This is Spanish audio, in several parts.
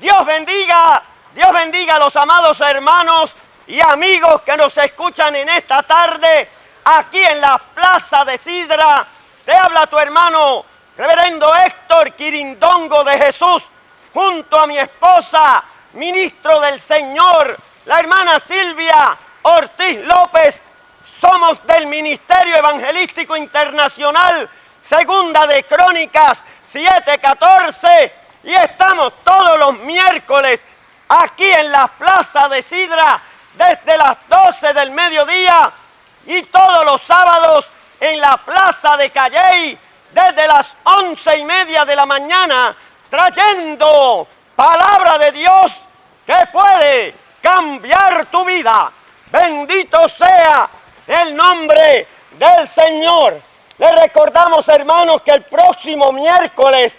Dios bendiga a los amados hermanos y amigos que nos escuchan en esta tarde, aquí en la Plaza de Sidra. Te habla tu hermano, reverendo Héctor Quirindongo de Jesús, junto a mi esposa, ministro del Señor, la hermana Silvia Ortiz López. Somos del Ministerio Evangelístico Internacional, Segunda de Crónicas 7:14, y estamos todos los miércoles aquí en la Plaza de Sidra desde las 12 del mediodía y todos los sábados en la Plaza de Calley desde las 11:30 de la mañana, trayendo palabra de Dios que puede cambiar tu vida. Bendito sea el nombre del Señor. Les recordamos, hermanos, que el próximo miércoles,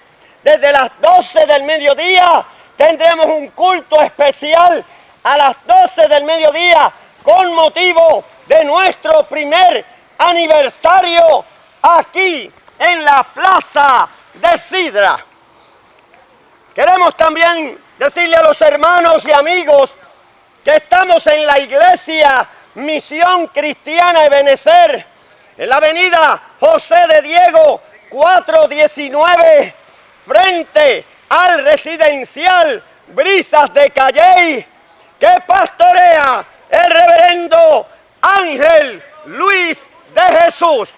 desde las 12 del mediodía, tendremos un culto especial a las 12 del mediodía con motivo de nuestro primer aniversario aquí en la Plaza de Sidra. Queremos también decirle a los hermanos y amigos que estamos en la iglesia Misión Cristiana Ebenezer, en la avenida José de Diego 419, frente al residencial Brisas de Calley, que pastorea el reverendo Ángel Luis de Jesús.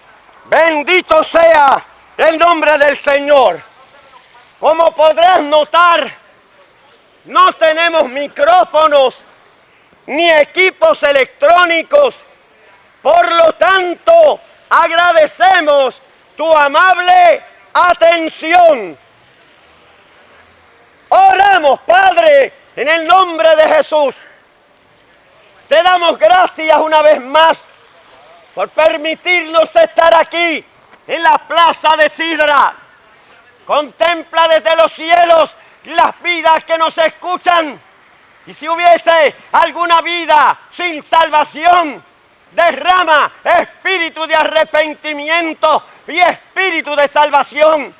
Bendito sea el nombre del Señor. Como podrás notar, no tenemos micrófonos ni equipos electrónicos. Por lo tanto, agradecemos tu amable atención. Oramos, Padre, en el nombre de Jesús. Te damos gracias una vez más por permitirnos estar aquí en la Plaza de Sidra. Contempla desde los cielos las vidas que nos escuchan. Y si hubiese alguna vida sin salvación, derrama espíritu de arrepentimiento y espíritu de salvación.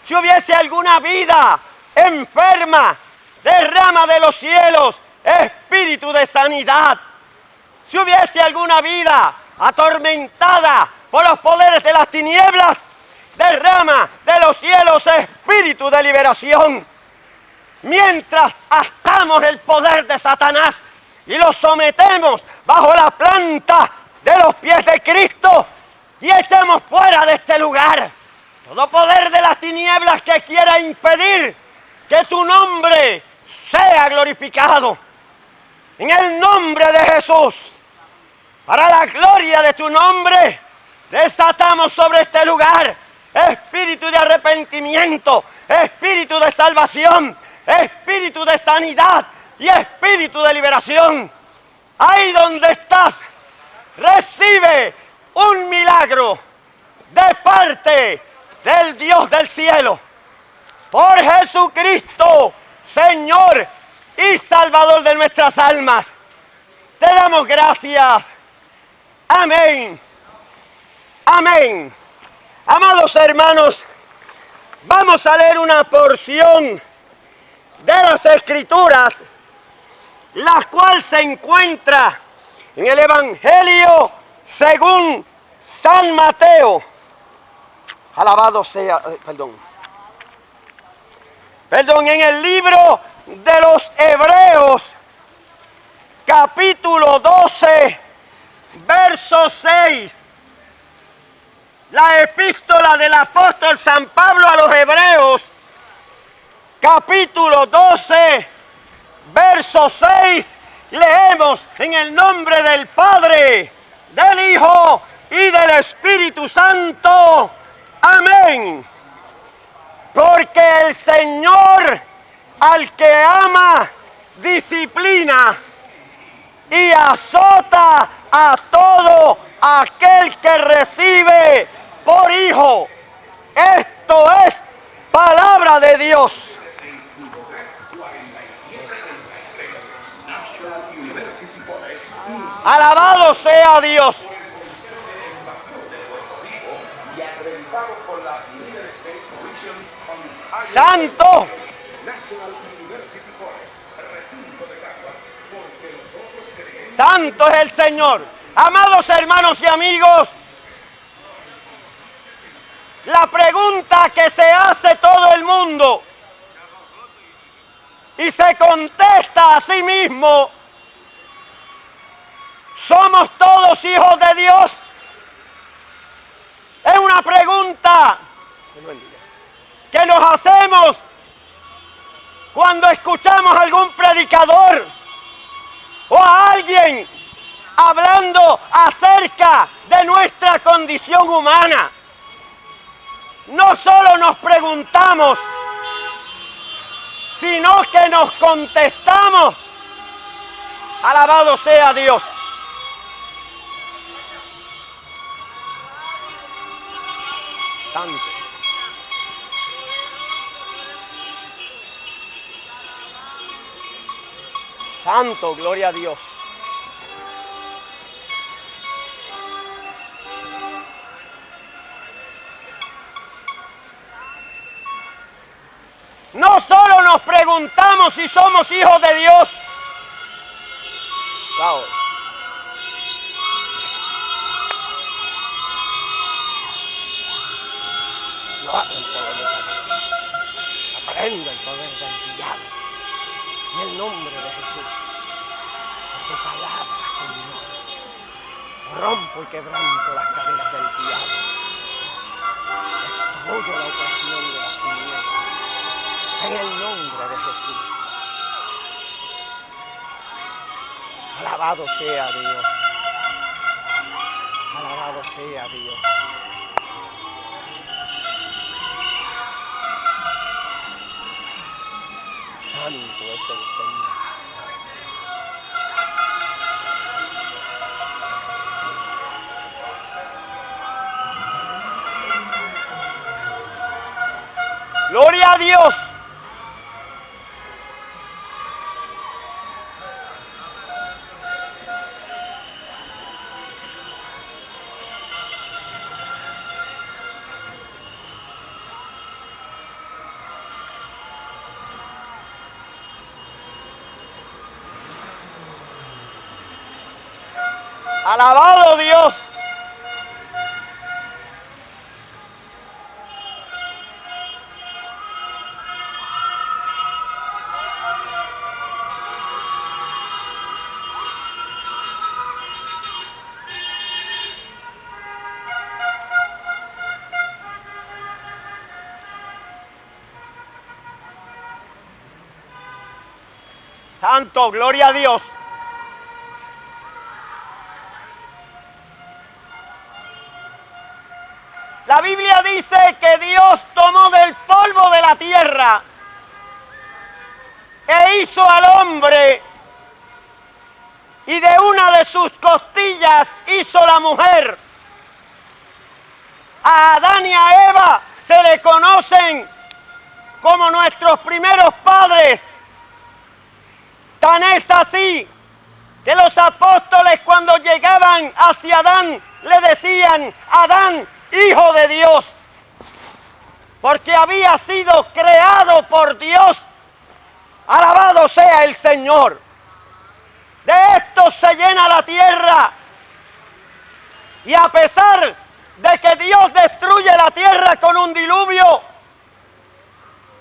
Si hubiese alguna vida enferma, derrama de los cielos espíritu de sanidad. Si hubiese alguna vida atormentada por los poderes de las tinieblas, derrama de los cielos espíritu de liberación. Mientras atamos el poder de Satanás y lo sometemos bajo la planta de los pies de Cristo y echemos fuera de este lugar todo poder de las tinieblas que quiera impedir que tu nombre sea glorificado. En el nombre de Jesús, para la gloria de tu nombre, desatamos sobre este lugar espíritu de arrepentimiento, espíritu de salvación, espíritu de sanidad y espíritu de liberación. Ahí donde estás, recibe un milagro de parte del Dios del cielo. Por Jesucristo, Señor y Salvador de nuestras almas, te damos gracias. Amén. Amén. Amados hermanos, vamos a leer una porción de las Escrituras, la cual se encuentra en el Evangelio según San Mateo. Alabado sea, en el libro de los Hebreos, capítulo 12, verso 6. La epístola del apóstol San Pablo a los Hebreos, capítulo 12, verso 6, leemos en el nombre del Padre, del Hijo y del Espíritu Santo. Amén. Porque el Señor al que ama disciplina y azota a todo aquel que recibe por hijo. Esto es palabra de Dios. Alabado sea Dios. Santo, Santo es el Señor. Amados hermanos y amigos, la pregunta que se hace todo el mundo y se contesta a sí mismo: ¿somos todos hijos de Dios? Es una pregunta que nos hacemos cuando escuchamos a algún predicador o a alguien hablando acerca de nuestra condición humana. No solo nos preguntamos, sino que nos contestamos. Alabado sea Dios. Santo. Santo, gloria a Dios. No solo nos preguntamos si somos hijos de Dios. Chao. No, el poder de Satanás. Aprenda el poder del diablo. En el nombre de Jesús. En su palabra, Señor. Rompo y quebranto las cadenas del diablo. Destruyo la opresión de las tinieblas. En el nombre de Jesús. Alabado sea Dios. Alabado sea Dios. Santo es el Señor. Gloria a Dios. Alabado Dios. Santo, gloria a Dios. La Biblia dice que Dios tomó del polvo de la tierra e hizo al hombre, y de una de sus costillas hizo la mujer. A Adán y a Eva se le conocen como nuestros primeros padres. Tan es así que los apóstoles, cuando llegaban hacia Adán, le decían: Adán, hijo de Dios, porque había sido creado por Dios. Alabado sea el Señor. De esto se llena la tierra, y a pesar de que Dios destruye la tierra con un diluvio,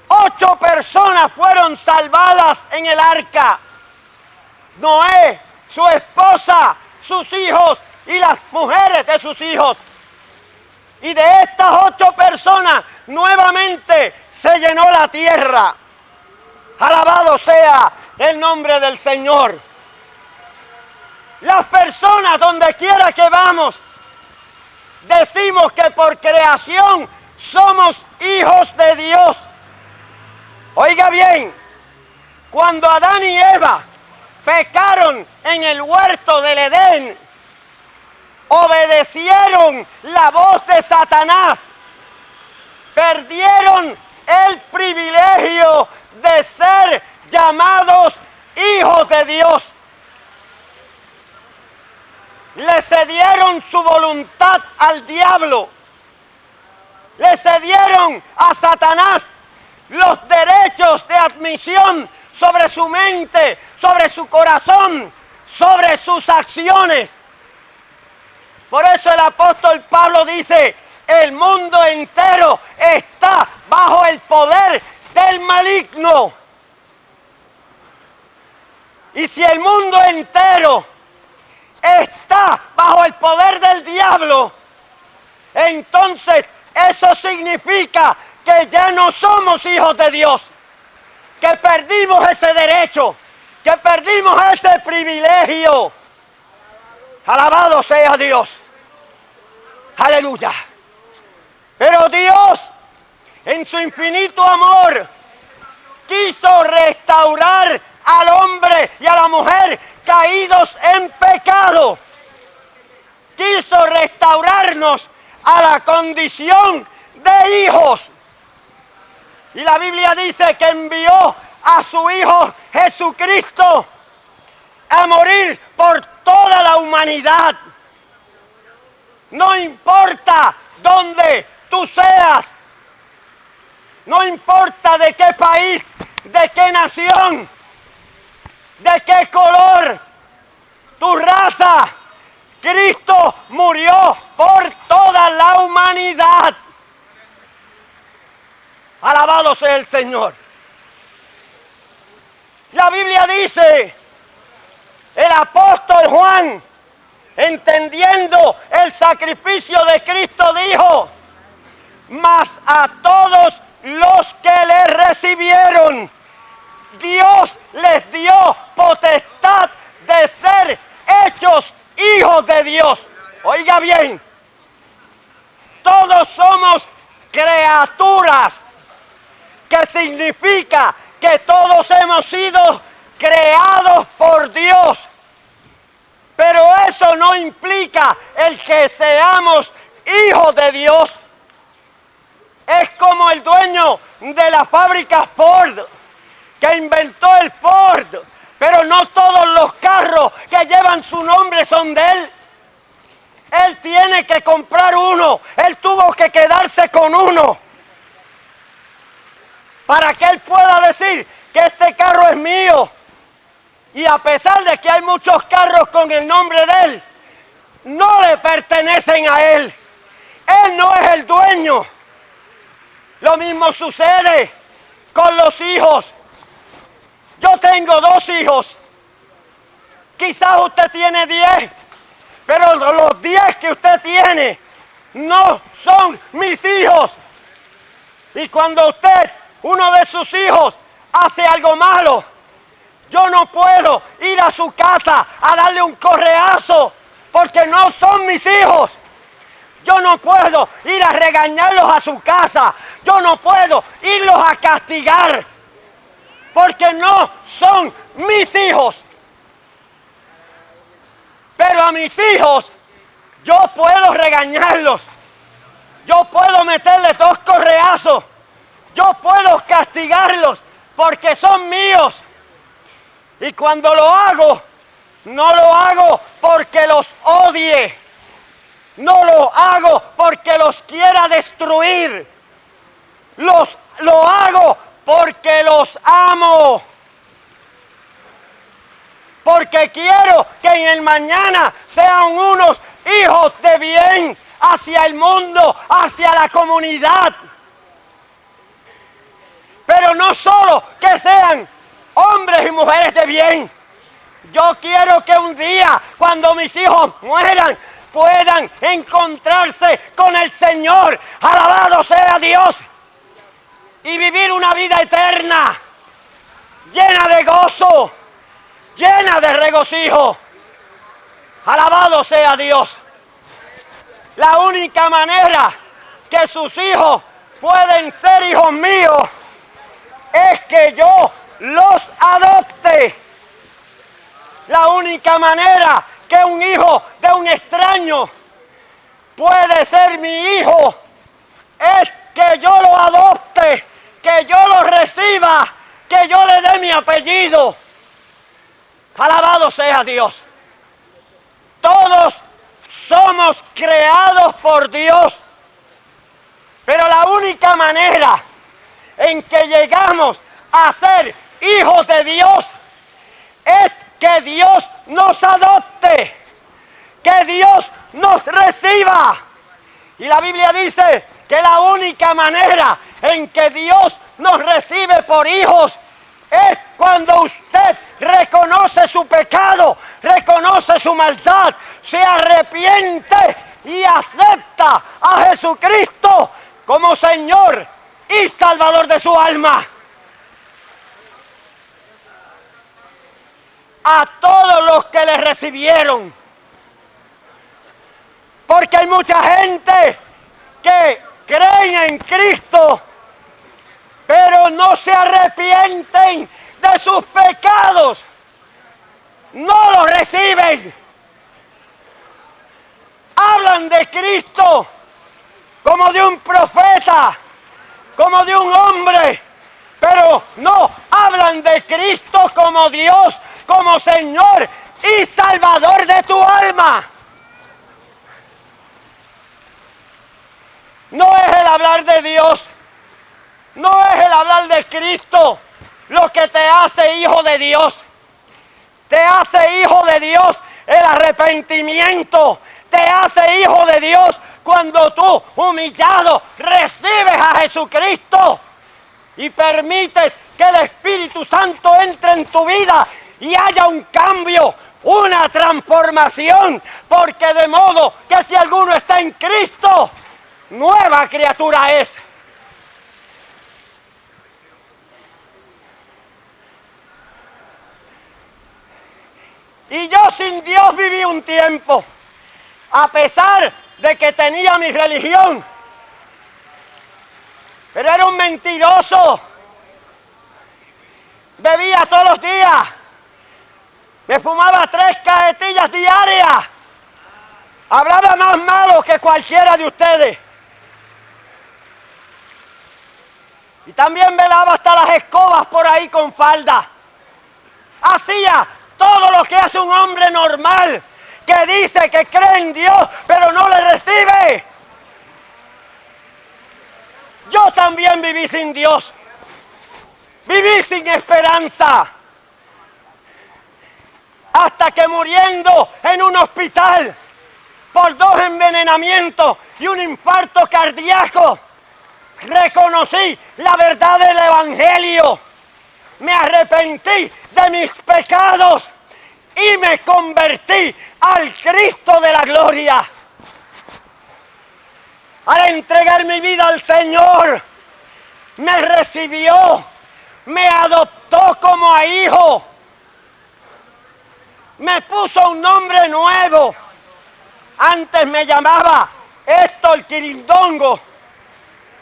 8 personas fueron salvadas en el arca: Noé, su esposa, sus hijos y las mujeres de sus hijos. Y de estas 8 personas nuevamente se llenó la tierra. Alabado sea el nombre del Señor. Las personas, donde quiera que vamos, decimos que por creación somos hijos de Dios. Oiga bien, cuando Adán y Eva pecaron en el huerto del Edén, obedecieron la voz de Satanás, perdieron el privilegio de ser llamados hijos de Dios. Le cedieron su voluntad al diablo, le cedieron a Satanás los derechos filtros de admisión sobre su mente, sobre su corazón, sobre sus acciones. Por eso el apóstol Pablo dice, el mundo entero está bajo el poder del maligno. Y si el mundo entero está bajo el poder del diablo, entonces eso significa que ya no somos hijos de Dios, que perdimos ese derecho, que perdimos ese privilegio. Alabado sea Dios. Aleluya. Pero Dios, en su infinito amor, quiso restaurar al hombre y a la mujer caídos en pecado. Quiso restaurarnos a la condición de hijos. Y la Biblia dice que envió a su Hijo Jesucristo a morir por toda la humanidad. No importa dónde tú seas, no importa de qué país, de qué nación, de qué color, tu raza, Cristo murió por toda la humanidad. Alabado sea el Señor. La Biblia dice, el apóstol Juan, entendiendo el sacrificio de Cristo, dijo, mas a todos los que le recibieron, Dios les dio potestad de ser hechos hijos de Dios. Oiga bien, todos somos criaturas, que significa que todos hemos sido creados por Dios. Pero eso no implica el que seamos hijos de Dios. Es como el dueño de la fábrica Ford, que inventó el Ford, pero no todos los carros que llevan su nombre son de él. Él tiene que comprar uno, él tuvo que quedarse con uno, para que él pueda decir que este carro es mío. Y a pesar de que hay muchos carros con el nombre de él, no le pertenecen a él. Él no es el dueño. Lo mismo sucede con los hijos. Yo tengo 2 hijos. Quizás usted tiene 10, pero los 10 que usted tiene no son mis hijos. Y cuando usted, uno de sus hijos, hace algo malo, yo no puedo ir a su casa a darle un correazo, porque no son mis hijos. Yo no puedo ir a regañarlos a su casa. Yo no puedo irlos a castigar, porque no son mis hijos. Pero a mis hijos yo puedo regañarlos. Yo puedo meterle 2 correazos. Yo puedo castigarlos porque son míos. Y cuando lo hago, no lo hago porque los odie. No lo hago porque los quiera destruir. Lo hago porque los amo. Porque quiero que en el mañana sean unos hijos de bien hacia el mundo, hacia la comunidad. Pero no solo que sean hombres y mujeres de bien. Yo quiero que un día, cuando mis hijos mueran, puedan encontrarse con el Señor. Alabado sea Dios. Y vivir una vida eterna, llena de gozo, llena de regocijo. Alabado sea Dios. La única manera que sus hijos pueden ser hijos míos es que yo los adopte. La única manera que un hijo de un extraño puede ser mi hijo es que yo lo adopte, que yo lo reciba, que yo le dé mi apellido. Alabado sea Dios. Todos somos creados por Dios, pero la única manera en que llegamos a ser hijos de Dios es que Dios nos adopte, que Dios nos reciba. Y la Biblia dice que la única manera en que Dios nos recibe por hijos es cuando usted reconoce su pecado, reconoce su maldad, se arrepiente y acepta a Jesucristo como Señor y Salvador de su alma. A todos los que le recibieron. Porque hay mucha gente que creen en Cristo, pero no se arrepienten de sus pecados. No lo reciben. Hablan de Cristo como de un profeta, como de un hombre, pero no hablan de Cristo como Dios, como Señor y Salvador de tu alma. No es el hablar de Dios, no es el hablar de Cristo lo que te hace hijo de Dios. Te hace hijo de Dios el arrepentimiento. Te hace hijo de Dios cuando tú, humillado, recibes a Jesucristo y permites que el Espíritu Santo entre en tu vida y haya un cambio, una transformación, porque de modo que si alguno está en Cristo, nueva criatura es. Y yo sin Dios viví un tiempo, a pesar de que tenía mi religión, pero era un mentiroso. Bebía todos los días, me fumaba 3 cajetillas diarias, hablaba más malo que cualquiera de ustedes. Y también velaba hasta las escobas por ahí con falda. Hacía todo lo que hace un hombre normal, que dice que cree en Dios, pero no le recibe. Yo también viví sin Dios. Viví sin esperanza. Hasta que muriendo en un hospital por 2 envenenamientos y un infarto cardíaco, reconocí la verdad del Evangelio. Me arrepentí de mis pecados y me convertí al Cristo de la gloria. Al entregar mi vida al Señor, me recibió, me adoptó como a hijo, me puso un nombre nuevo. Antes me llamaba Héctor Quirindongo,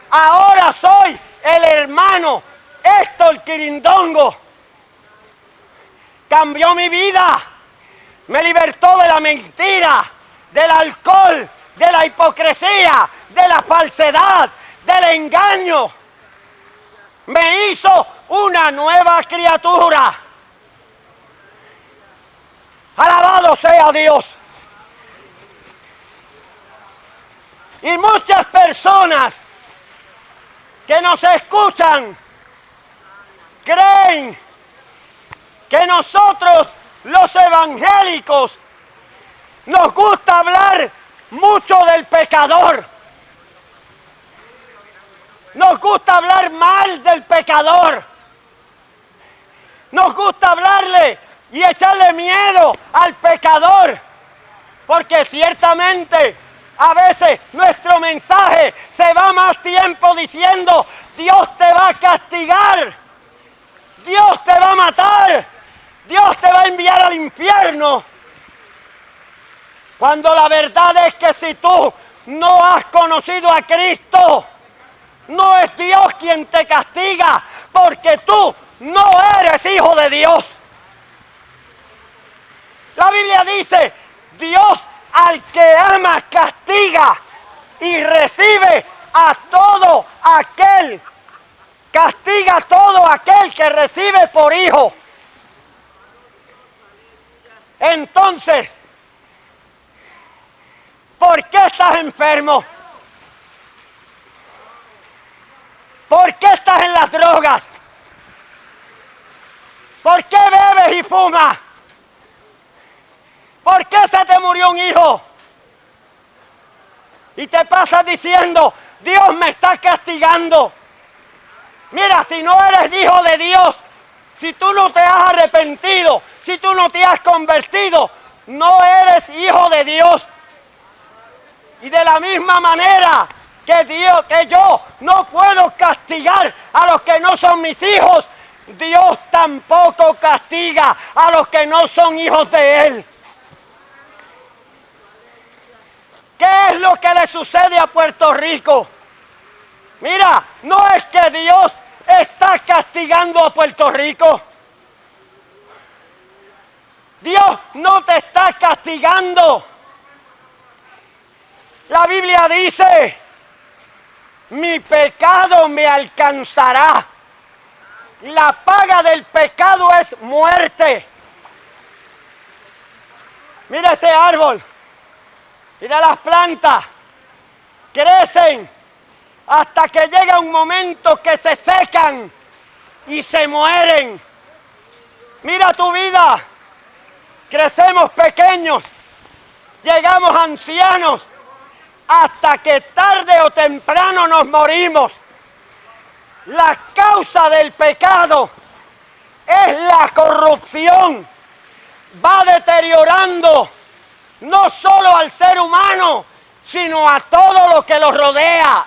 ahora soy el hermano Héctor Quirindongo. Cambió mi vida, me libertó de la mentira, del alcohol, de la hipocresía, de la falsedad, del engaño. Me hizo una nueva criatura. Alabado sea Dios. Y muchas personas que nos escuchan creen que nosotros, los evangélicos, nos gusta hablar mucho del pecador. Nos gusta hablar mal del pecador. Nos gusta hablarle y echarle miedo al pecador. Porque ciertamente a veces nuestro mensaje se va más tiempo diciendo: Dios te va a castigar, Dios te va a matar, Dios te va a enviar al infierno. Cuando la verdad es que si tú no has conocido a Cristo, no es Dios quien te castiga, porque tú no eres hijo de Dios. La Biblia dice: Dios al que ama castiga y recibe a todo aquel, castiga a todo aquel que recibe por hijo. Entonces, ¿por qué estás enfermo? ¿Por qué estás en las drogas? ¿Por qué bebes y fumas? ¿Por qué se te murió un hijo? Y te pasas diciendo, Dios me está castigando. Mira, si no eres hijo de Dios, si tú no te has arrepentido, si tú no te has convertido, no eres hijo de Dios. Y de la misma manera que yo no puedo castigar a los que no son mis hijos, Dios tampoco castiga a los que no son hijos de Él. ¿Qué es lo que le sucede a Puerto Rico? Mira, no es que Dios está castigando a Puerto Rico. Dios no te está castigando. La Biblia dice, mi pecado me alcanzará. La paga del pecado es muerte. Mira ese árbol. Mira las plantas. Crecen hasta que llega un momento que se secan y se mueren. Mira tu vida. Crecemos pequeños, llegamos ancianos, hasta que tarde o temprano nos morimos. La causa del pecado es la corrupción. Va deteriorando no solo al ser humano, sino a todo lo que lo rodea.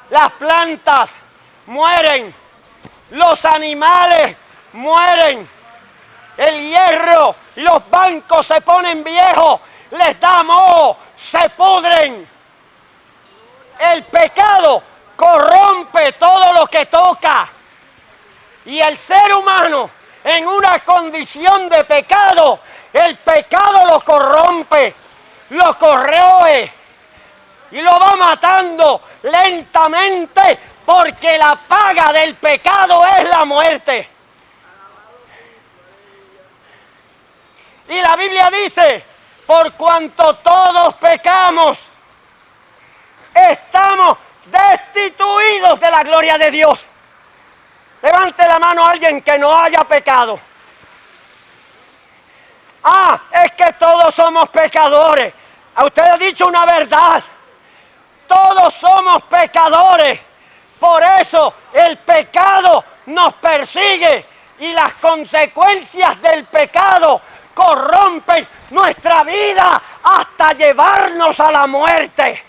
Las plantas mueren, los animales mueren, el hierro, los bancos se ponen viejos, les da moho, se pudren. El pecado corrompe todo lo que toca. Y el ser humano, en una condición de pecado, el pecado lo corrompe, lo corroe y lo va matando lentamente, porque la paga del pecado es la muerte. Y la Biblia dice, por cuanto todos pecamos, estamos destituidos de la gloria de Dios. Levante la mano a alguien que no haya pecado. Ah, es que todos somos pecadores. A usted ha dicho una verdad. Todos somos pecadores. Por eso el pecado nos persigue y las consecuencias del pecado corrompen nuestra vida hasta llevarnos a la muerte.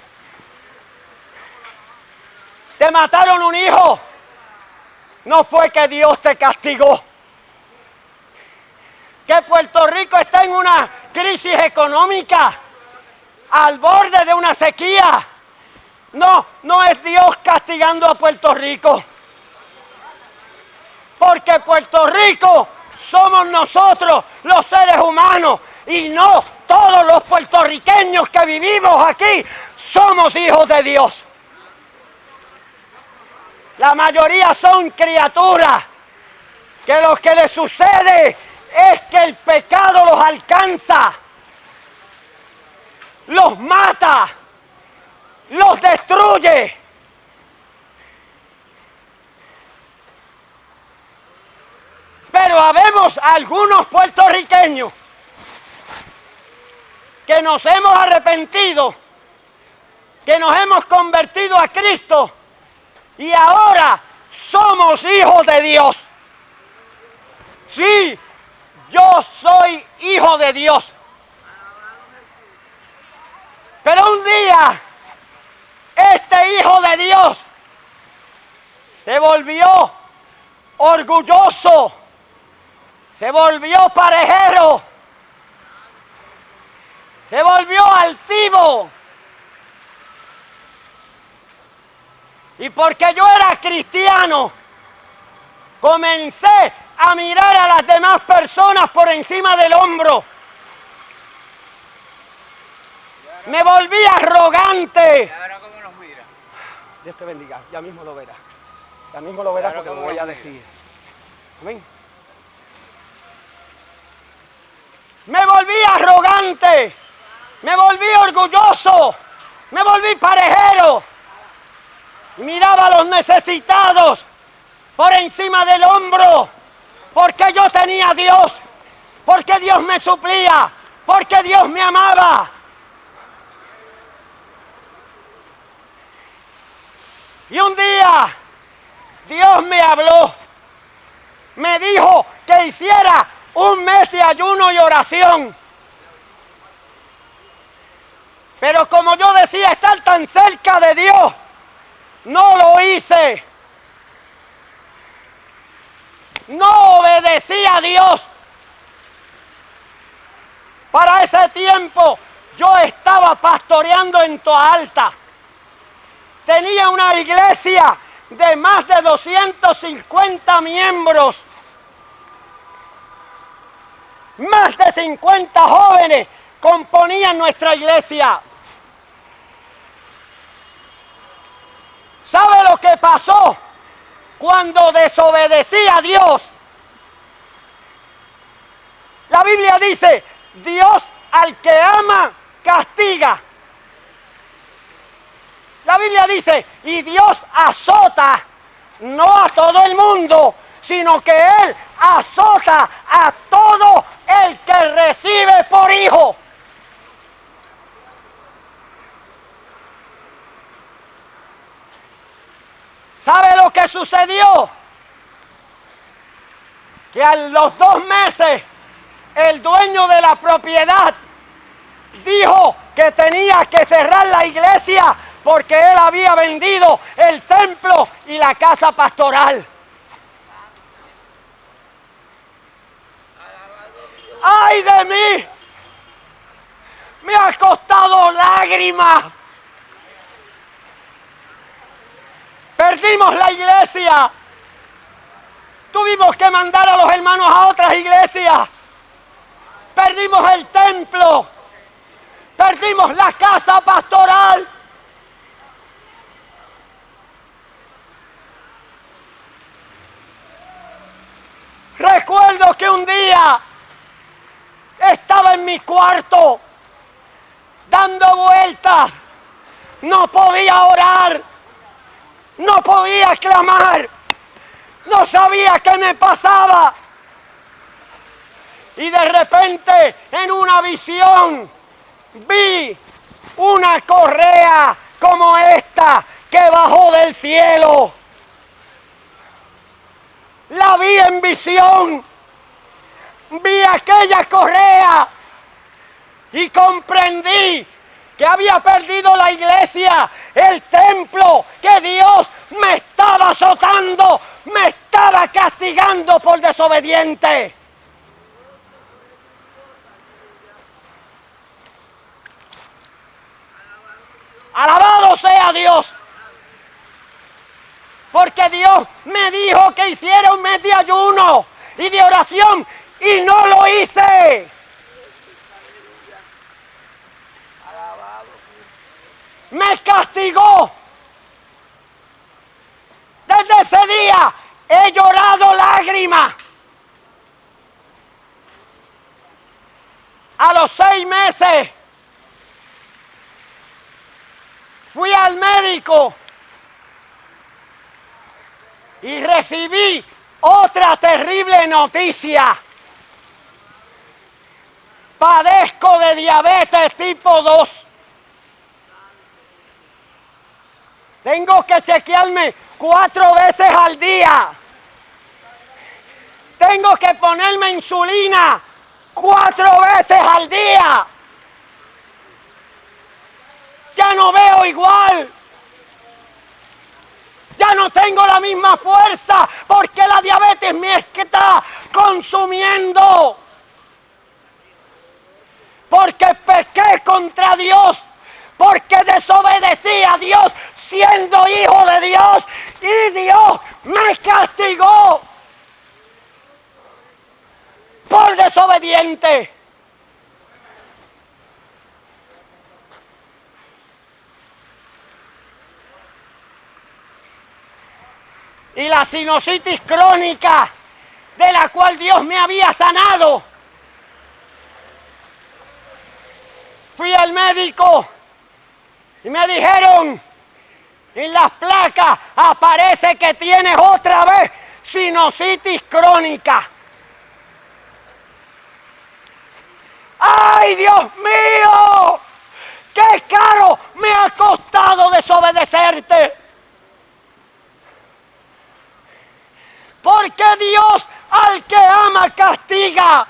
¿Te mataron un hijo? No fue que Dios te castigó. Que Puerto Rico está en una crisis económica, al borde de una sequía. No, no es Dios castigando a Puerto Rico. Porque Puerto Rico somos nosotros, los seres humanos, y no todos los puertorriqueños que vivimos aquí somos hijos de Dios. La mayoría son criaturas que lo que les sucede es que el pecado los alcanza, los mata, los destruye. Pero habemos algunos puertorriqueños que nos hemos arrepentido, que nos hemos convertido a Cristo y ahora somos hijos de Dios. Sí, yo soy hijo de Dios. Pero un día, este hijo de Dios se volvió orgulloso, se volvió parejero, se volvió altivo. Y porque yo era cristiano, comencé a mirar a las demás personas por encima del hombro. Me volví arrogante. ¿Y ahora cómo nos mira? Dios te bendiga, ya mismo lo verás. Ya mismo lo verás porque lo voy a decir. Amén. Me volví arrogante, me volví orgulloso, me volví parejero. Miraba a los necesitados por encima del hombro porque yo tenía a Dios, porque Dios me suplía, porque Dios me amaba. Y un día Dios me habló, me dijo que hiciera un mes de ayuno y oración. Pero como yo decía estar tan cerca de Dios, no lo hice. No obedecí a Dios. Para ese tiempo yo estaba pastoreando en Toa Alta. Tenía una iglesia de más de 250 miembros. Más de 50 jóvenes componían nuestra iglesia. ¿Sabe lo que pasó cuando desobedecí a Dios? La Biblia dice, Dios al que ama, castiga. La Biblia dice, y Dios azota, no a todo el mundo, sino que Él azota a todo el que recibe por hijo. ¿Sabe lo que sucedió? Que a los 2 meses, el dueño de la propiedad dijo que tenía que cerrar la iglesia porque él había vendido el templo y la casa pastoral. ¡Ay de mí! Me ha costado lágrimas. Perdimos la iglesia. Tuvimos que mandar a los hermanos a otras iglesias. Perdimos el templo. Perdimos la casa pastoral. Recuerdo que un día estaba en mi cuarto dando vueltas. No podía orar. No podía clamar. No sabía qué me pasaba. Y de repente, en una visión, vi una correa como esta que bajó del cielo. La vi en visión. Vi aquella correa y comprendí que había perdido la iglesia, el templo, que Dios me estaba azotando, me estaba castigando por desobediente. Alabado sea Dios, porque Dios me dijo que hiciera un mes de ayuno y de oración y no lo hice. Me castigó. Desde ese día he llorado lágrimas. A los 6 meses fui al médico y recibí otra terrible noticia. Padezco de diabetes tipo 2. Tengo que chequearme 4 veces al día. Tengo que ponerme insulina 4 veces al día. Ya no veo igual. Ya no tengo la misma fuerza porque la diabetes me está consumiendo. Porque pequé contra Dios, porque desobedecí a Dios siendo hijo de Dios y Dios me castigó por desobediente. Y la sinusitis crónica de la cual Dios me había sanado. Fui al médico y me dijeron, en las placas aparece que tienes otra vez sinusitis crónica. ¡Ay, Dios mío! ¡Qué caro me ha costado desobedecerte! Porque Dios al que ama castiga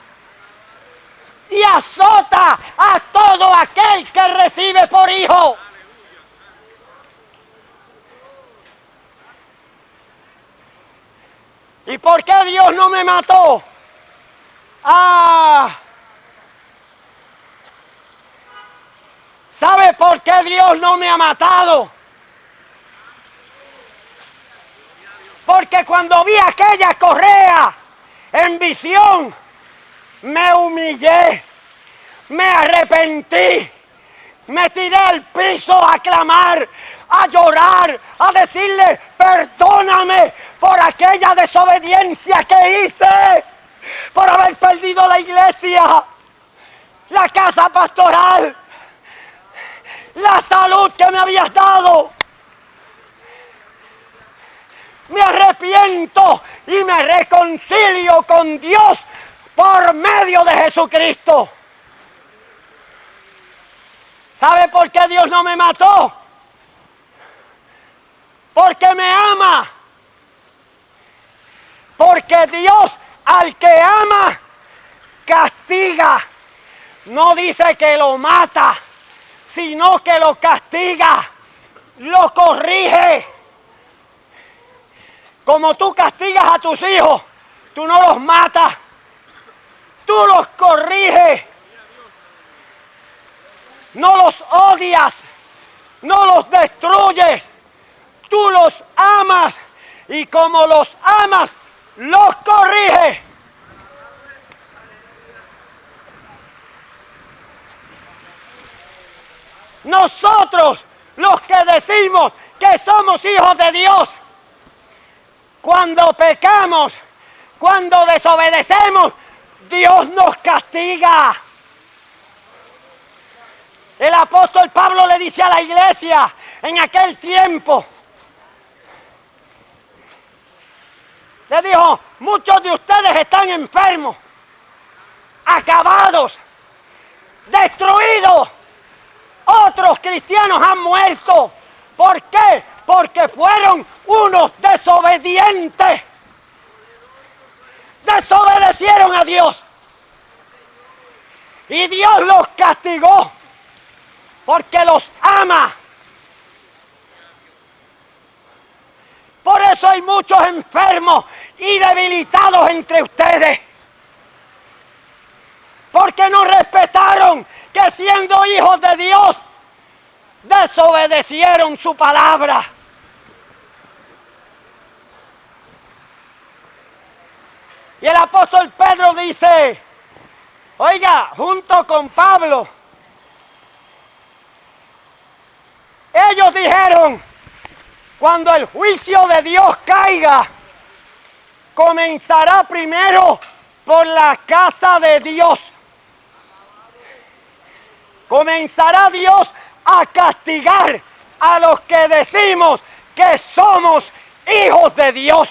y azota a todo aquel que recibe por hijo. ¿Y por qué Dios no me mató? ¿Sabe por qué Dios no me ha matado? Porque cuando vi aquella correa en visión, me humillé, me arrepentí, me tiré al piso a clamar, a llorar, a decirle, perdóname por aquella desobediencia que hice, por haber perdido la iglesia, la casa pastoral, la salud que me habías dado. Me arrepiento y me reconcilio con Dios por medio de Jesucristo. ¿Sabe por qué Dios no me mató? Porque me ama. Porque Dios al que ama castiga. No dice que lo mata, sino que lo castiga, lo corrige. Como tú castigas a tus hijos, tú no los matas, tú los corriges, no los odias, no los destruyes, tú los amas y como los amas, los corriges. Nosotros, los que decimos que somos hijos de Dios, cuando pecamos, cuando desobedecemos, Dios nos castiga. El apóstol Pablo le dice a la iglesia en aquel tiempo, le dijo, muchos de ustedes están enfermos, acabados, destruidos, otros cristianos han muerto. ¿Por qué? Porque fueron unos desobedientes. Desobedecieron a Dios. Y Dios los castigó porque los ama. Por eso hay muchos enfermos y debilitados entre ustedes. Porque no respetaron que siendo hijos de Dios, desobedecieron su palabra. Y el apóstol Pedro dice, oiga, junto con Pablo, ellos dijeron, cuando el juicio de Dios caiga, comenzará primero por la casa de Dios. Comenzará Dios a castigar a los que decimos que somos hijos de Dios.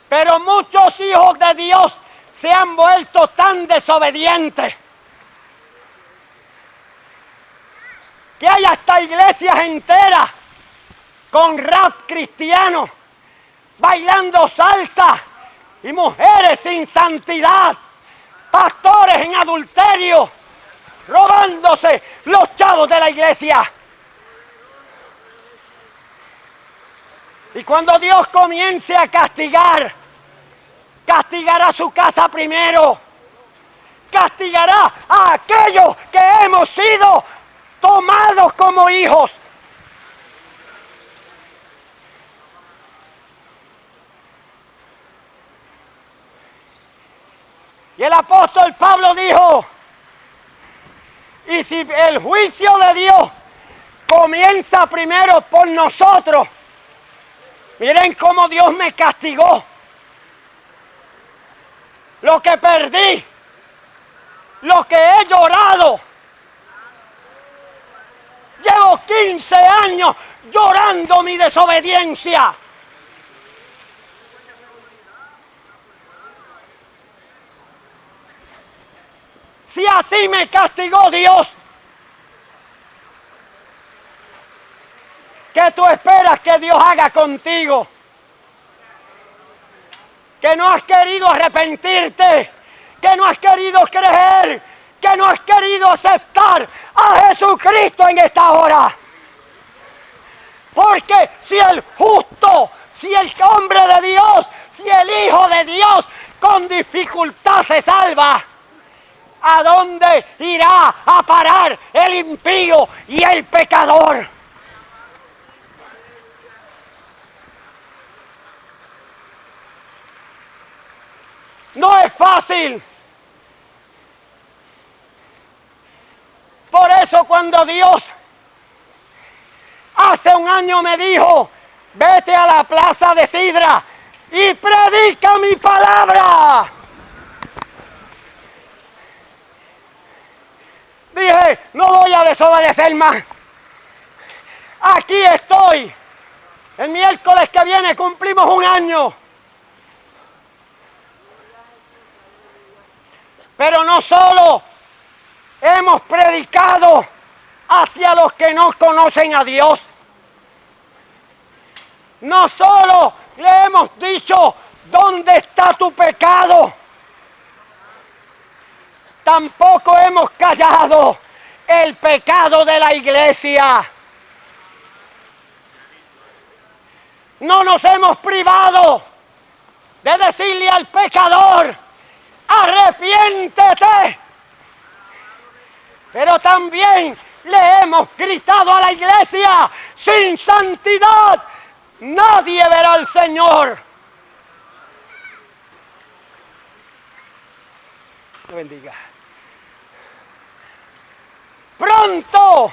Pero muchos hijos de Dios se han vuelto tan desobedientes que hay hasta iglesias enteras con rap cristiano, bailando salsa y mujeres sin santidad, pastores en adulterio, robándose los chavos de la iglesia. Y cuando Dios comience a castigar, castigará su casa primero, castigará a aquellos que hemos sido tomados como hijos. Y el apóstol Pablo dijo, y si el juicio de Dios comienza primero por nosotros, miren cómo Dios me castigó, lo que perdí, lo que he llorado. Llevo 15 años llorando mi desobediencia. Si así me castigó Dios, ¿qué tú esperas que Dios haga contigo? Que no has querido arrepentirte, que no has querido creer, que no has querido aceptar a Jesucristo en esta hora. Porque si el justo, si el hombre de Dios, si el Hijo de Dios con dificultad se salva, ¿a dónde irá a parar el impío y el pecador? No es fácil. Por eso cuando Dios hace un año me dijo, vete a la plaza de Sidra y predica mi palabra, dije, no voy a desobedecer más. Aquí estoy. El miércoles que viene cumplimos un año. Pero no solo hemos predicado hacia los que no conocen a Dios, no solo le hemos dicho dónde está tu pecado, tampoco hemos callado el pecado de la iglesia. No nos hemos privado de decirle al pecador, arrepiéntete. Pero también le hemos gritado a la iglesia, sin santidad nadie verá al Señor. Dios bendiga. Pronto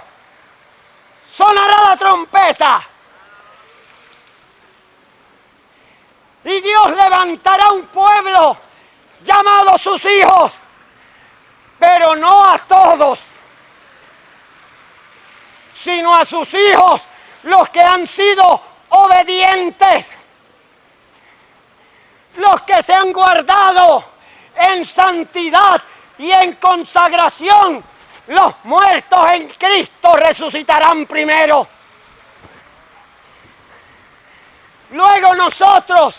sonará la trompeta y Dios levantará un pueblo llamado sus hijos, pero no a todos, sino a sus hijos, los que han sido obedientes, los que se han guardado en santidad y en consagración. Los muertos en Cristo resucitarán primero. Luego nosotros,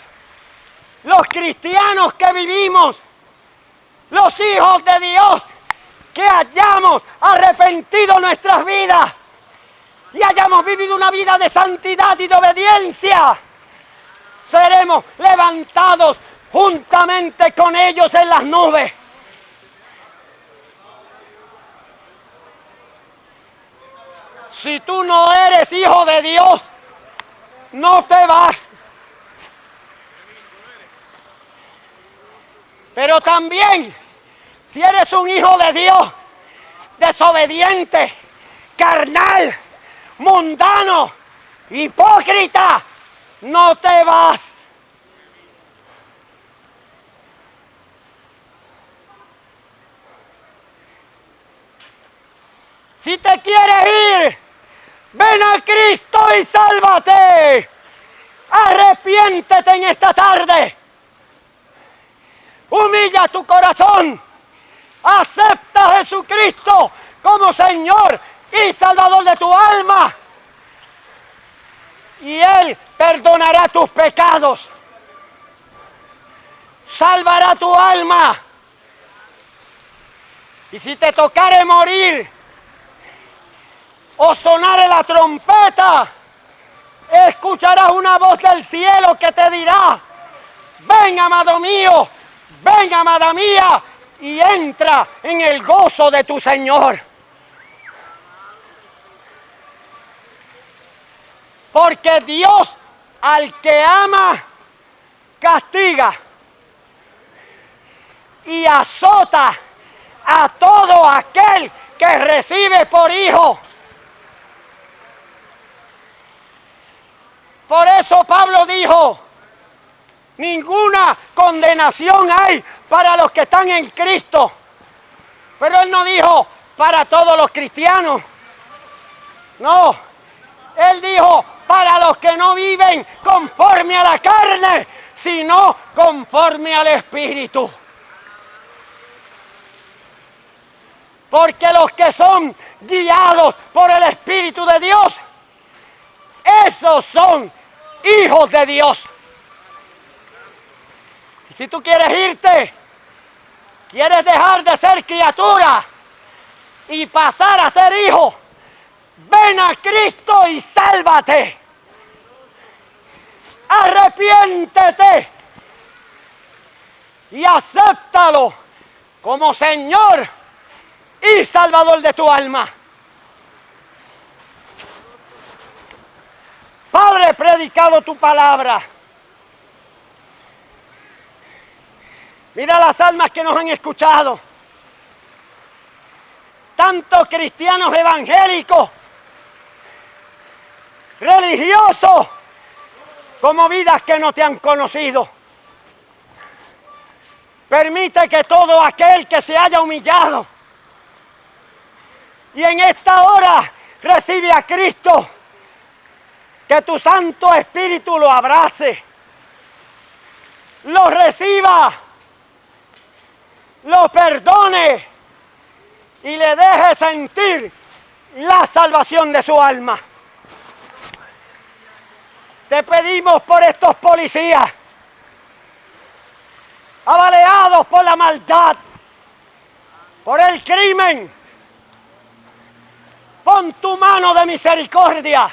los cristianos que vivimos, los hijos de Dios, que hayamos arrepentido nuestras vidas y hayamos vivido una vida de santidad y de obediencia, seremos levantados juntamente con ellos en las nubes. Si tú no eres hijo de Dios, no te vas. Pero también, si eres un hijo de Dios, desobediente, carnal, mundano, hipócrita, no te vas. Si te quieres ir, ven a Cristo y sálvate. Arrepiéntete en esta tarde. Humilla tu corazón. Acepta a Jesucristo como Señor y Salvador de tu alma. Y Él perdonará tus pecados. Salvará tu alma. Y si te tocare morir o sonare la trompeta, escucharás una voz del cielo que te dirá, ven, amado mío, ven, amada mía, y entra en el gozo de tu Señor. Porque Dios al que ama, castiga y azota a todo aquel que recibe por hijo. Por eso Pablo dijo, ninguna condenación hay para los que están en Cristo. Pero él no dijo para todos los cristianos. No, él dijo para los que no viven conforme a la carne, sino conforme al Espíritu. Porque los que son guiados por el Espíritu de Dios, esos son hijos de Dios. Y si tú quieres irte, quieres dejar de ser criatura y pasar a ser hijo, ven a Cristo y sálvate. Arrepiéntete y acéptalo como Señor y Salvador de tu alma. Padre, he predicado tu palabra. Mira las almas que nos han escuchado. Tantos cristianos evangélicos, religiosos, como vidas que no te han conocido. Permite que todo aquel que se haya humillado y en esta hora recibe a Cristo, que tu Santo Espíritu lo abrace, lo reciba, lo perdone y le deje sentir la salvación de su alma. Te pedimos por estos policías, avaleados por la maldad, por el crimen. Pon tu mano de misericordia.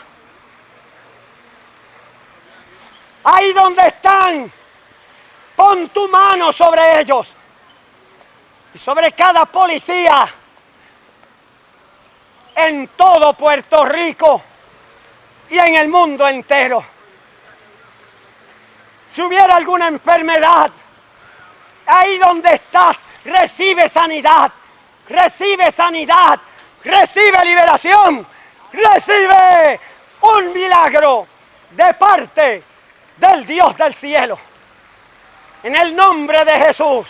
Ahí donde están, pon tu mano sobre ellos y sobre cada policía en todo Puerto Rico y en el mundo entero. Si hubiera alguna enfermedad, ahí donde estás, recibe sanidad, recibe sanidad, recibe liberación, recibe un milagro de parte del Dios del cielo. En el nombre de Jesús.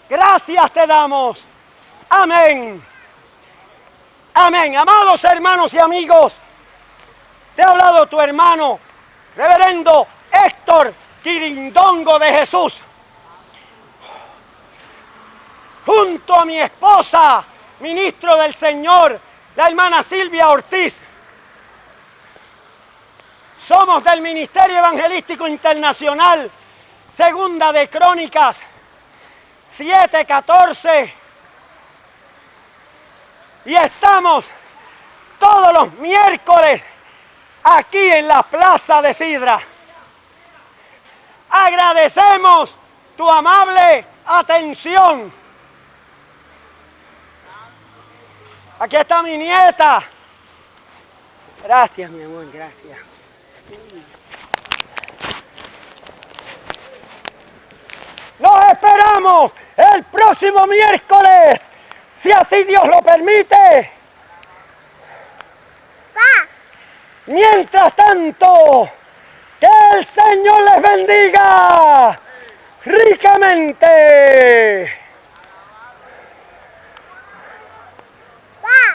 Gracias te damos. Amén. Amén. Amados hermanos y amigos, te ha hablado tu hermano, reverendo Héctor Quirindongo de Jesús. Junto a mi esposa, ministro del Señor, la hermana Silvia Ortiz, somos del Ministerio Evangelístico Internacional, Segunda de Crónicas 7:14, y estamos todos los miércoles aquí en la Plaza de Sidra. Agradecemos tu amable atención. Aquí está mi nieta. Gracias, mi amor, gracias. ¡Nos esperamos el próximo miércoles, si así Dios lo permite! ¡Pa! Mientras tanto, que el Señor les bendiga ricamente.